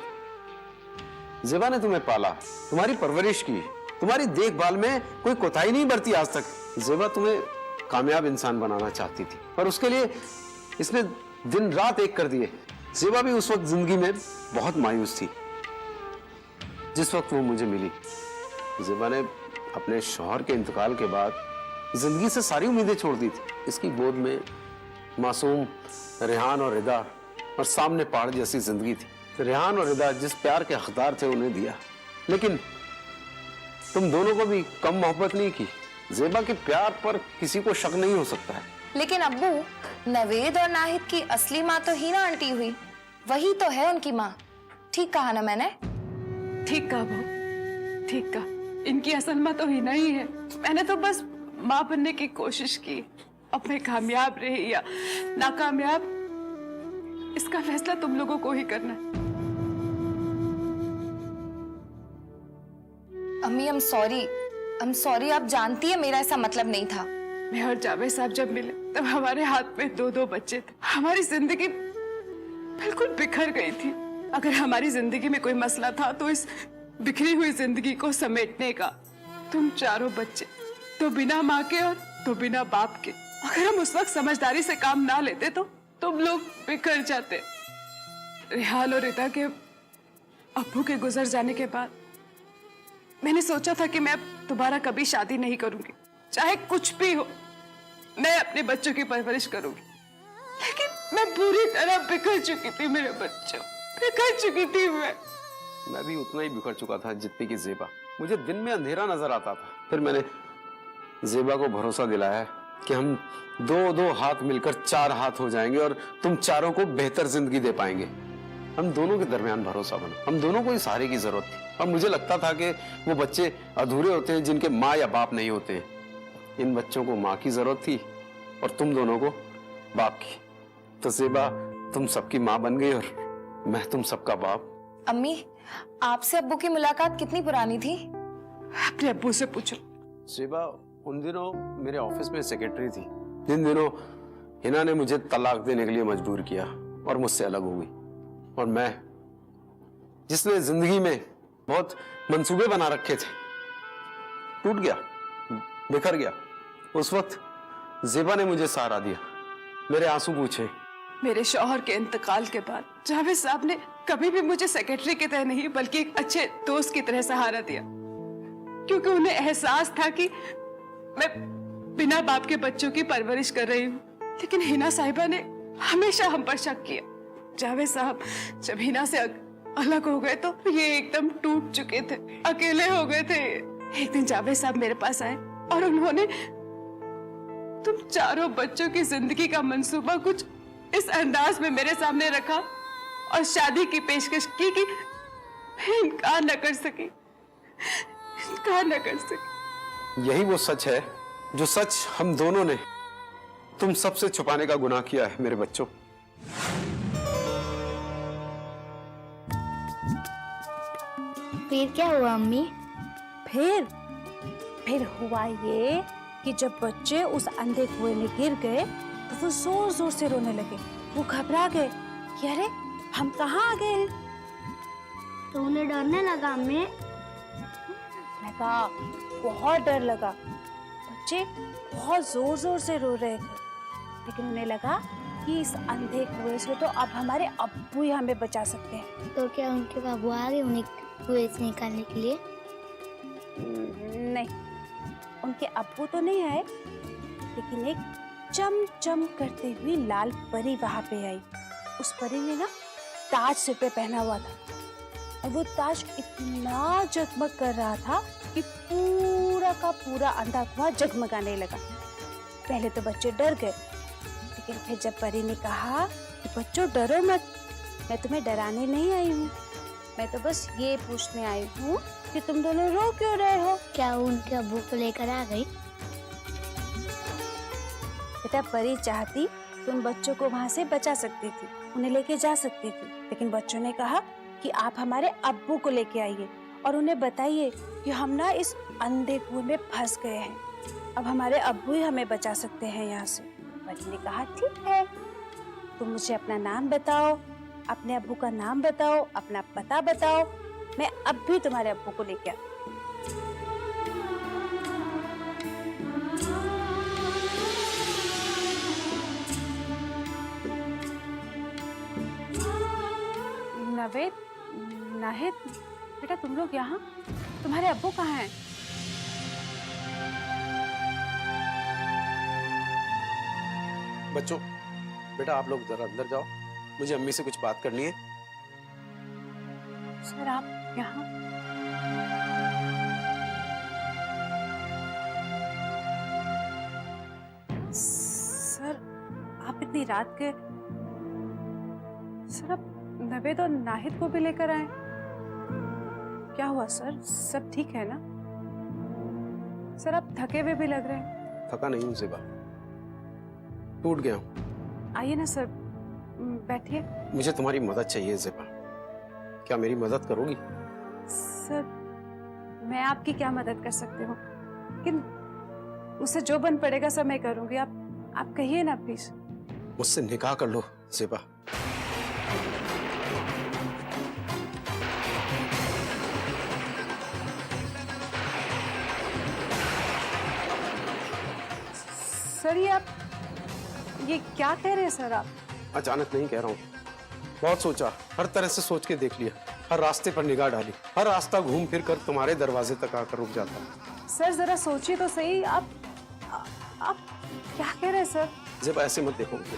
ज़ेबा ने तुम्हें पाला, तुम्हारी परवरिश की, तुम्हारी देखभाल में कोई कोताही नहीं बरती आज तक। ज़ेबा तुम्हें कामयाब इंसान बनाना चाहती थी और उसके लिए इसने दिन रात एक कर दिए। ज़ेबा भी उस वक्त जिंदगी में बहुत मायूस थी जिस वक्त वो मुझे मिली। ज़ेबा ने अपने शौहर के इंतकाल के बाद जिंदगी से सारी उम्मीदें छोड़ दी थी। इसकी गोद में मासूम रेहान और रिदा और सामने पहाड़ जैसी जिंदगी थी। रेहान और रिदा जिस प्यार के हकदार थे उन्हें दिया, लेकिन तुम दोनों को भी कम मोहब्बत नहीं की। ज़ेबा के प्यार पर किसी को शक नहीं हो सकता है। लेकिन अब्बू, नवेद और नाहिद की असली माँ तो हीना आंटी हुई, वही तो है उनकी माँ। ठीक कहा ना मैंने? ठीक कहा बहू, ठीक कहा। इनकी असल माँ तो हिना ही है। मैंने तो बस माँ बनने की कोशिश की। अब मैं कामयाब रही या नाकामयाब, इसका फैसला तुम लोगों को ही करना है। अम्मी आई एम सॉरी, आप जानती है मेरा ऐसा मतलब नहीं था। मैं और जावेद साहब जब मिले तब हमारे हाथ में 2-2 बच्चे थे। हमारी जिंदगी बिल्कुल बिखर गई थी। अगर हमारी जिंदगी में कोई मसला था तो इस बिखरी हुई जिंदगी को समेटने का। तुम चारों बच्चे, तो बिना माँ के और तो बिना बाप के। अगर हम उस वक्त समझदारी से काम ना लेते तो तुम लोग बिखर जाते। रिहाल और रिता के अब्बू के गुजर जाने के बाद मैंने सोचा था कि मैं अब दोबारा कभी शादी नहीं करूंगी, चाहे कुछ भी हो, मैं अपने बच्चों की परवरिश करूंगी। लेकिन मैं पूरी तरह बिखर चुकी थी, मेरे बच्चों, बिखर चुकी थी मैं भी उतना ही बिखर चुका था जितनी की जेबा। मुझे दिन में अंधेरा नजर आता था। फिर मैंने जेबा को भरोसा दिलाया कि हम 2-2 हाथ मिलकर 4 हाथ हो जाएंगे और तुम चारों को बेहतर जिंदगी दे पाएंगे। हम दोनों के दरमियान भरोसा बना। हम दोनों को इस सहारे की जरूरत थी और मुझे लगता था कि वो बच्चे अधूरे होते हैं जिनके माँ या बाप नहीं होते हैं। इन बच्चों को माँ की जरूरत थी और तुम दोनों को बाप की। तो जेबा तुम सबकी माँ बन गई और मैं तुम सबका बाप। अम्मी, आपसे अब्बू की मुलाकात कितनी पुरानी थी? अपने अब्बू से पूछो। जेबा उन दिनों मेरे ऑफिस में सेक्रेटरी थी, जिन दिनों हिना ने मुझे तलाक देने के लिए मजबूर किया और मुझसे अलग हो गई। और मैं, जिसने जिंदगी में बहुत मंसूबे बना रखे थे, टूट गया, बिखर गया। उस वक्त जेबा ने मुझे सहारा दिया, मेरे आंसू पूछे। मेरे शौहर के इंतकाल के बाद जावेद साहब ने कभी भी मुझे सेक्रेटरी की तरह नहीं बल्कि एक अच्छे दोस्त की तरह सहारा दिया, क्योंकि उन्हें एहसास था कि मैं बिना बाप के बच्चों की परवरिश कर रही हूँ। लेकिन हिना साहिबा ने हमेशा हम पर शक किया। जावेद साहब जब हिना से अलग हो गए तो ये एकदम टूट चुके थे, अकेले हो गए थे। एक दिन जावेद साहब मेरे पास आए और उन्होंने तुम चारों बच्चों की जिंदगी का मंसूबा कुछ इस अंदाज में मेरे सामने रखा और शादी की पेशकश की कि मैं इनकार न कर सकी, इनकार न कर सकी। यही वो सच है जो सच हम दोनों ने तुम सबसे छुपाने का गुनाह किया है मेरे बच्चों। फिर क्या हुआ अम्मी? फिर हुआ ये कि जब बच्चे उस अंधे कुएं में गिर गए तो वो जोर जोर से रोने लगे। वो घबरा गए कि अरे हम कहाँ आ गए हैं। तो उन्हें डरने लगा अम्मी? लगा, बहुत डर लगा। बच्चे बहुत जोर जोर से रो रहे थे, लेकिन उन्हें लगा कि इस अंधे कुएं से तो अब हमारे अब्बू ही हमें बचा सकते हैं। तो क्या उनके बाबू आ गए उन्हें कुएं से निकालने के लिए? नहीं, उनके अब्बू तो नहीं आए, लेकिन एक चम चम करती हुई लाल परी वहां पे आई। उस परी ने ना ताज सिर पे पहना हुआ था और वो ताज इतना जगमग कर रहा था कि पूरा का पूरा अंधा कुआं जगमगाने लगा। पहले तो बच्चे डर गए, लेकिन फिर जब परी ने कहा कि बच्चों डरो मत, मैं तुम्हें डराने नहीं आई हूँ, मैं तो बस ये पूछने आई हूँ कि तुम दोनों रो क्यों रहे हो। क्या उनके अब्बू को लेकर आ गई? बेटा, परी चाहती तो उन बच्चों को वहां से बचा सकती थी, उन्हें लेके जा सकती थी, लेकिन बच्चों ने कहा कि आप हमारे अब्बू को लेके आइए और उन्हें बताइए कि हम ना इस अंधे कुएं में फंस गए हैं, अब हमारे अब्बू ही हमें बचा सकते हैं यहाँ से। परी ने कहा ठीक है, तुम मुझे अपना नाम बताओ, अपने अब्बू का नाम बताओ, अपना पता बताओ, मैं अब भी तुम्हारे अब्बू को लेके आती। नवेद, नाहिद, बेटा तुम लोग यहाँ? तुम्हारे अब्बू कहाँ हैं? बच्चों, बेटा आप लोग जरा अंदर जाओ, मुझे अम्मी से कुछ बात करनी है। सर आप यहाँ? सर आप इतनी रात के, सर आप नवेद और नाहिद को भी लेकर आए? क्या हुआ सर, सब ठीक है ना? सर आप थके हुए भी लग रहे हैं। थका नहीं हूँ ज़ेबा, टूट गया हूँ। आइए ना सर, बैठिए। मुझे तुम्हारी मदद चाहिए ज़ेबा, क्या मेरी मदद करोगी? सर मैं आपकी क्या मदद कर सकती हूँ, लेकिन मुझसे जो बन पड़ेगा सब मैं करूंगी। आप कहिए ना प्लीज। मुझसे निकाह कर लो ज़ेबा। सर ये क्या कह रहे हैं सर आप? अचानक नहीं कह रहा हूँ, बहुत सोचा, हर तरह से सोच के देख लिया, हर रास्ते पर निगाह डाली, हर रास्ता घूम फिर कर तुम्हारे दरवाजे तक आकर रुक जाता। सर जरा सोचिए तो सही, आप क्या कह रहे हैं सर? जब ऐसे मत देखो मुझे,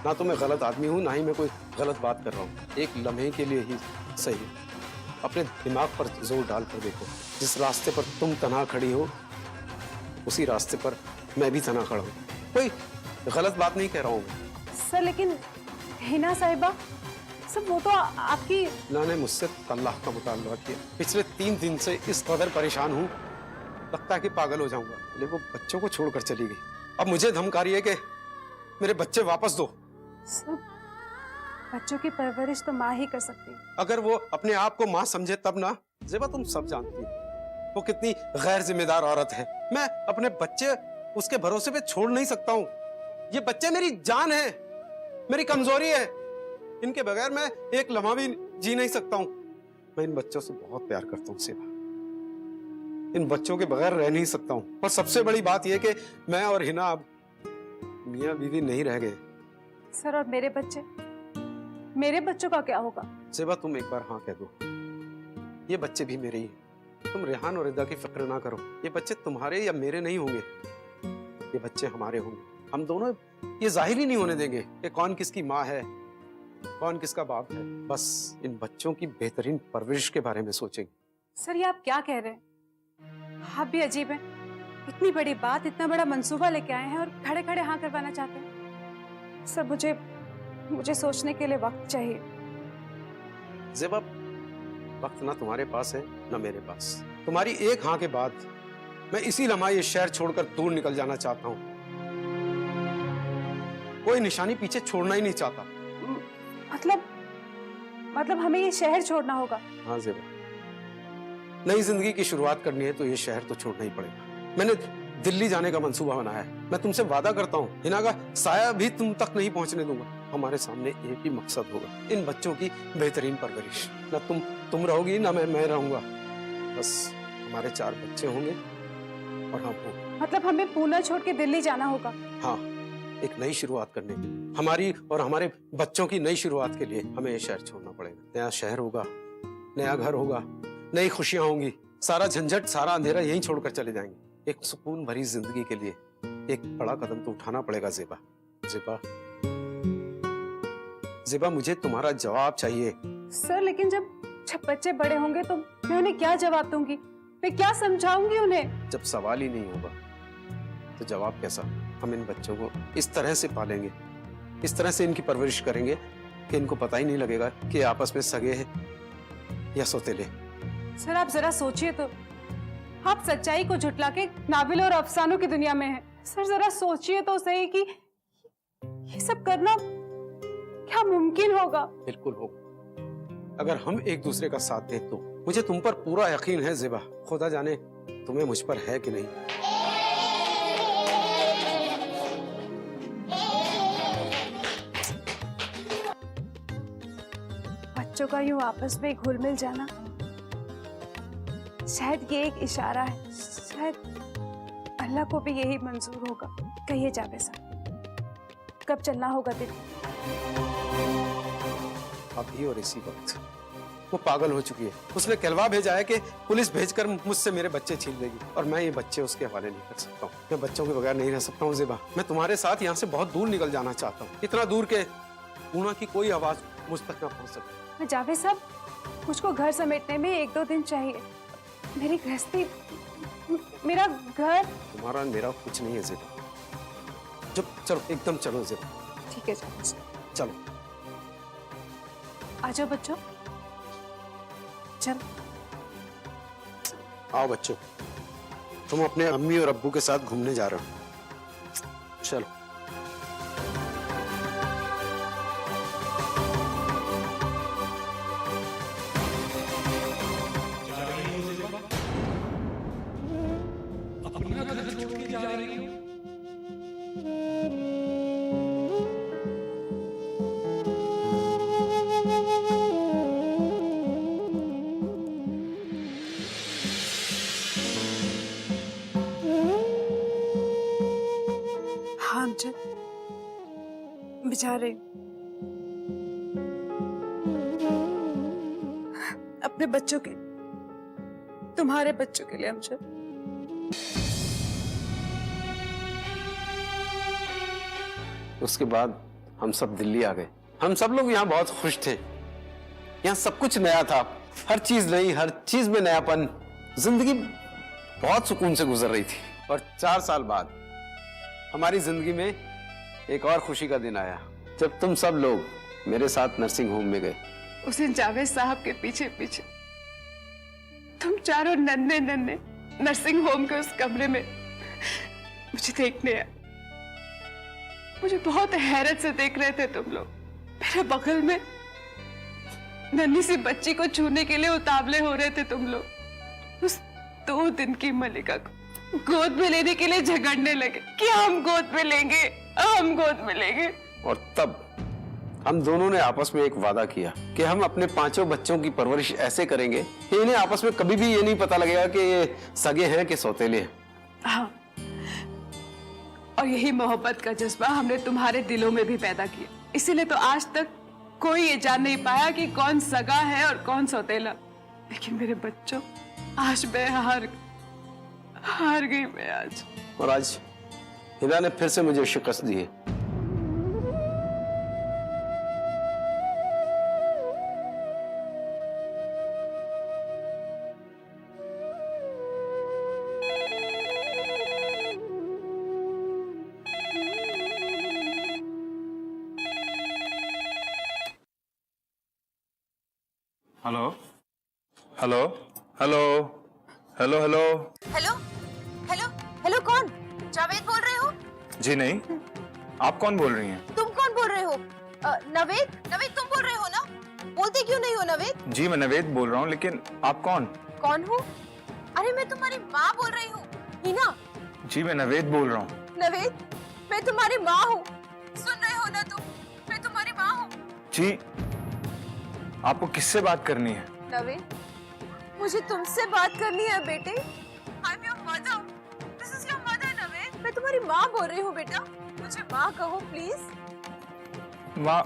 ना तो मैं गलत आदमी हूँ ना ही मैं कोई गलत बात कर रहा हूँ। एक लम्हे के लिए ही सही अपने दिमाग पर जोर डाल कर देखो, जिस रास्ते पर तुम तन्हा खड़ी हो उसी रास्ते पर मैं भी तन्हा खड़ा हूँ। कोई गलत बात नहीं कह रहा हूँ सर, लेकिन हिना साहिबा सब वो तो आपकी। ना ने मुझसे अल्लाह का मुतालबा किया। पिछले 3 दिन से इस कदर परेशान हूँ, लगता है कि पागल हो जाऊंगा। लेकिन वो बच्चों को छोड़कर चली गई, अब मुझे धमका रही है कि मेरे बच्चे वापस दो। सर बच्चों की परवरिश तो माँ ही कर सकती है। अगर वो अपने आप को माँ समझे तब ना। ज़ेबा तुम सब जानती हो वो कितनी गैर जिम्मेदार औरत है। मैं अपने बच्चे उसके भरोसे पे छोड़ नहीं सकता हूँ। ये बच्चे मेरी जान है, मेरी कमजोरी है, इनके बगैर मैं एक लम्हा भी जी नहीं सकता हूँ। मैं इन बच्चों से बहुत प्यार करता हूँ ज़ेबा, इन बच्चों के बगैर रह नहीं सकता हूँ। और सबसे बड़ी बात यह कि मैं और हिना अब मियाँ बीवी नहीं रह गए। सर और मेरे बच्चों का क्या होगा? ज़ेबा तुम एक बार हाँ कह दो, ये बच्चे भी मेरे ही हैं। तुम रेहान और रिदा की फिक्र ना करो, ये बच्चे तुम्हारे या मेरे नहीं होंगे, ये बच्चे हमारे होंगे। हम दोनों ये जाहिर ही नहीं होने देंगे कि कौन किसकी माँ है कौन किसका बाप है। बस इन बच्चों की बेहतरीन परवरिश के बारे में सोचेंगे। सर ये आप क्या कह रहे हैं? आप भी अजीब हैं, इतनी बड़ी बात, इतना बड़ा मंसूबा लेके आए हैं और खड़े खड़े हाँ करवाना चाहते हैं। सर मुझे सोचने के लिए वक्त चाहिए। ज़ेबा वक्त ना तुम्हारे पास है ना मेरे पास। तुम्हारी एक हाँ के बाद मैं इसी लम्हा ये शहर छोड़कर दूर निकल जाना चाहता हूँ। कोई निशानी पीछे छोड़ना ही नहीं चाहता। मतलब हमें ये शहर छोड़ना होगा? हाँ ज़ेबा, नई जिंदगी की शुरुआत करनी है तो ये शहर तो छोड़ना ही पड़ेगा। मैंने दिल्ली जाने का मंसूबा बनाया है। मैं तुमसे वादा करता हूँ हिना का साया भी तुम तक नहीं पहुंचने दूंगा। हमारे सामने एक ही मकसद होगा, इन बच्चों की बेहतरीन परवरिश। ना तुम रहोगी ना मैं रहूंगा, बस हमारे 4 बच्चे होंगे और हम होंगे। मतलब हमें पूना छोड़ के दिल्ली जाना होगा? हाँ, एक नई शुरुआत करने के लिए, हमारी और हमारे बच्चों की नई शुरुआत के लिए हमें ये शहर छोड़ना पड़ेगा। नया शहर होगा, नया घर होगा, नई खुशियां होंगी, सारा झंझट सारा अंधेरा यहीं छोड़कर चले जाएंगे। एक सुकून भरी जिंदगी के लिए एक बड़ा कदम तो उठाना पड़ेगा ज़ेबा। ज़ेबा मुझे तुम्हारा जवाब चाहिए। सर लेकिन जब बच्चे बड़े होंगे तो मैं उन्हें क्या जवाब दूंगी? मैं क्या समझाऊंगी उन्हें? जब सवाल ही नहीं होगा तो जवाब कैसा? हम इन बच्चों को इस तरह से पालेंगे, इस तरह से इनकी परवरिश करेंगे कि इनको पता ही नहीं लगेगा कि आपस में सगे हैं या सौतेले। सर आप जरा सोचिए तो, आप सच्चाई को झुटला के नाविल और अफसानों की दुनिया में हैं। सर जरा सोचिए तो सही कि ये सब करना क्या मुमकिन होगा? बिल्कुल होगा, अगर हम एक दूसरे का साथ दें तो। मुझे तुम पर पूरा यकीन है ज़ेबा, खुदा जाने तुम्हें मुझ पर है कि नहीं। बच्चों का यूं आपस में घुल मिल जाना, शायद ये एक इशारा है, शायद अल्लाह को भी यही मंजूर होगा। कहिए जावेद साहब, कब चलना होगा दिल्ली? अभी और इसी वक्त। वो पागल हो चुकी है, उसने कहलवा भेजा है कि पुलिस भेजकर मुझसे मेरे बच्चे छीन लेगी और मैं ये बच्चे उसके हवाले नहीं कर सकता हूँ। मैं बच्चों के बगैर नहीं रह सकता हूँ ज़ेबा। मैं तुम्हारे साथ यहाँ से बहुत दूर निकल जाना चाहता हूँ, इतना दूर के पूना की कोई आवाज मुझ तक ना पहुँच सके। जावेद साहब, मुझको घर समेटने में 1-2 दिन चाहिए। मेरी गृहस्थी, मेरा घर। तुम्हारा मेरा कुछ नहीं है ज़ेबा। चलो एकदम चलो ज़ेबा। ठीक है जावेद साहब, चलो आ जाओ बच्चों, चलो आओ बच्चों। तुम अपने अम्मी और अब्बू के साथ घूमने जा रहे हो। चलो। हाँ अमजद, बेचारे अपने बच्चों के, तुम्हारे बच्चों के लिए अमजद। उसके बाद हम सब दिल्ली आ गए। हम सब लोग यहाँ बहुत खुश थे। यहाँ सब कुछ नया था, हर चीज नई, हर चीज में नयापन। जिंदगी बहुत सुकून से गुजर रही थी। और 4 साल बाद हमारी जिंदगी में एक और खुशी का दिन आया, जब तुम सब लोग मेरे साथ नर्सिंग होम में गए। उस दिन जावेद साहब के पीछे पीछे तुम चारों नन्हे नन्हे नर्सिंग होम के उस कमरे में मुझे देखने आए। मुझे बहुत हैरत से देख रहे थे तुम लोग। मेरे बगल में नन्ही सी बच्ची को छूने के लिए उतावले हो रहे थे तुम लोग। उस 2 दिन की मलिका को गोद में लेने के लिए झगड़ने लगे कि हम गोद में लेंगे, हम गोद में लेंगे। और तब हम दोनों ने आपस में एक वादा किया कि हम अपने 5 बच्चों की परवरिश ऐसे करेंगे कि इन्हें आपस में कभी भी ये नहीं पता लगेगा कि ये सगे हैं कि सौतेले हैं। हाँ, और यही मोहब्बत का जज्बा हमने तुम्हारे दिलों में भी पैदा किया। इसीलिए तो आज तक कोई ये जान नहीं पाया कि कौन सगा है और कौन सौतेला। लेकिन मेरे बच्चों, आज मैं हार गई मैं आज। और आज हिना ने फिर से मुझे शिकस्त दी है। Hello hello hello hello hello hello hello hello, कौन? जावेद बोल रहे हो? जी नहीं, आप कौन बोल रही हैं? तुम कौन बोल रहे हो? नवेद, नवेद तुम बोल रहे हो ना? बोलते क्यों नहीं हो नवेद? जी मैं नवेद बोल रहा हूँ, लेकिन आप कौन? कौन हूँ? अरे मैं तुम्हारी माँ बोल रही हूँ, हिना। जी मैं नवेद बोल रहा हूँ। नवेद, मैं तुम्हारी माँ हूँ। सुन रहे हो ना तुम? मैं तुम्हारी माँ हूँ। जी, आपको किससे बात करनी है? नवेद, मुझे तुमसे बात करनी है बेटे। I'm your mother. This is your mother, Naved. मैं तुम्हारी माँ बोल रही हूँ बेटा। मुझे माँ कहो प्लीज। माँ?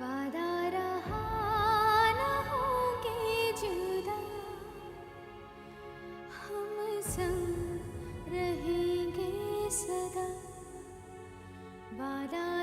वादा रहा न होंगे जुदा, हम संग रहेंगे सदा। वादा